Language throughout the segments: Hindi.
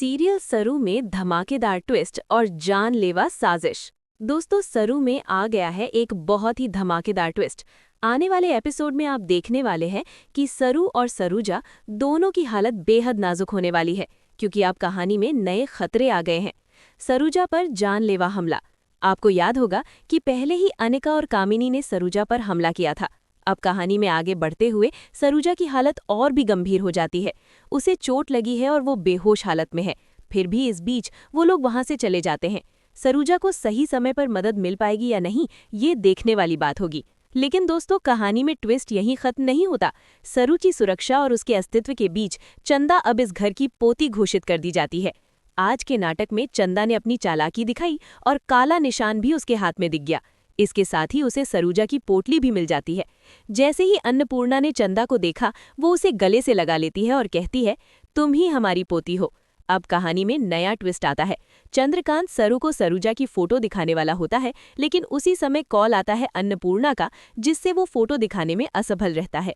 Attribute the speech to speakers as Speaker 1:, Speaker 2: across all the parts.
Speaker 1: सीरियल सरू में धमाकेदार ट्विस्ट और जानलेवा साजिश। दोस्तों, सरू में आ गया है एक बहुत ही धमाकेदार ट्विस्ट। आने वाले एपिसोड में आप देखने वाले हैं कि सरू और सरूजा दोनों की हालत बेहद नाजुक होने वाली है, क्योंकि आप कहानी में नए खतरे आ गए हैं। सरूजा पर जानलेवा हमला। आपको याद होगा कि पहले ही अनिका और कामिनी ने सरूजा पर हमला किया था। अब कहानी में आगे बढ़ते हुए सरूजा की हालत और भी गंभीर हो जाती है। उसे चोट लगी है और वो बेहोश हालत में है। फिर भी इस बीच वो लोग वहां से चले जाते हैं। सरूजा को सही समय पर मदद मिल पाएगी या नहीं, ये देखने वाली बात होगी। लेकिन दोस्तों, कहानी में ट्विस्ट यहीं खत्म नहीं होता। सरू की सुरक्षा और उसके अस्तित्व के बीच चंदा अब इस घर की पोती घोषित कर दी जाती है। आज के नाटक में चंदा ने अपनी चालाकी दिखाई और काला निशान भी उसके हाथ में दिख गया। इसके साथ ही उसे सरूजा की पोटली भी मिल जाती है। जैसे ही अन्नपूर्णा ने चंदा को देखा, वो उसे गले से लगा लेती है और कहती है, तुम ही हमारी पोती हो। अब कहानी में नया ट्विस्ट आता है। चंद्रकांत सरू को सरूजा की फोटो दिखाने वाला होता है, लेकिन उसी समय कॉल आता है अन्नपूर्णा का, जिससे वो फोटो दिखाने में असफल रहता है।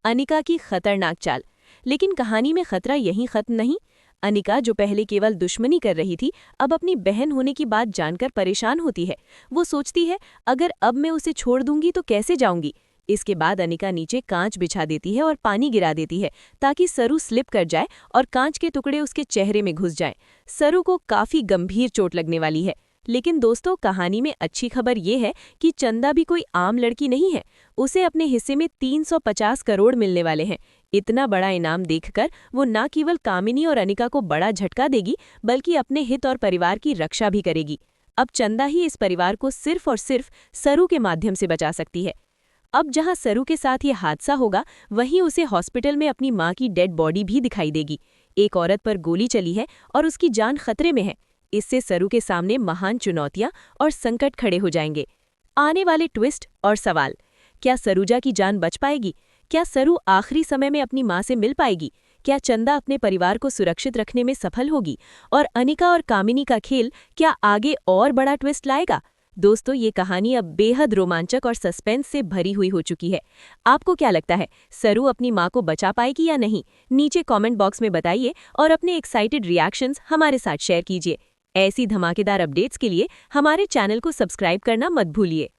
Speaker 1: अनिका की खतरनाक चाल। लेकिन कहानी में खतरा यहीं खत्म नहीं। अनिका, जो पहले केवल दुश्मनी कर रही थी, अब अपनी बहन होने की बात जानकर परेशान होती है। वो सोचती है, अगर अब मैं उसे छोड़ दूंगी तो कैसे जाऊंगी। इसके बाद अनिका नीचे कांच बिछा देती है और पानी गिरा देती है, ताकि सरू स्लिप कर जाए और कांच के टुकड़े उसके चेहरे में घुस जाएं। सरू को काफी गंभीर चोट लगने वाली है। लेकिन दोस्तों, कहानी में अच्छी खबर ये है कि चंदा भी कोई आम लड़की नहीं है। उसे अपने हिस्से में 350 करोड़ मिलने वाले हैं। इतना बड़ा इनाम देखकर वो न केवल कामिनी और अनिका को बड़ा झटका देगी, बल्कि अपने हित और परिवार की रक्षा भी करेगी। अब चंदा ही इस परिवार को सिर्फ और सिर्फ सरू के माध्यम से बचा सकती है। अब जहां सरू के साथ ये हादसा होगा, वहीं उसे हॉस्पिटल में अपनी मां की डेड बॉडी भी दिखाई देगी। एक औरत पर गोली चली है और उसकी जान खतरे में है। इससे सरू के सामने महान चुनौतियां और संकट खड़े हो जाएंगे। आने वाले ट्विस्ट और सवाल। क्या सरूजा की जान बच पाएगी? क्या सरू आखिरी समय में अपनी मां से मिल पाएगी? क्या चंदा अपने परिवार को सुरक्षित रखने में सफल होगी? और अनिका और कामिनी का खेल क्या आगे और बड़ा ट्विस्ट लाएगा? दोस्तों, ये कहानी अब बेहद रोमांचक और सस्पेंस से भरी हुई हो चुकी है। आपको क्या लगता है, सरू अपनी मां को बचा पाएगी या नहीं? नीचे कमेंट बॉक्स में बताइए और अपने एक्साइटेड रिएक्शंस हमारे साथ शेयर कीजिए। ऐसी धमाकेदार अपडेट्स के लिए हमारे चैनल को सब्सक्राइब करना मत भूलिए।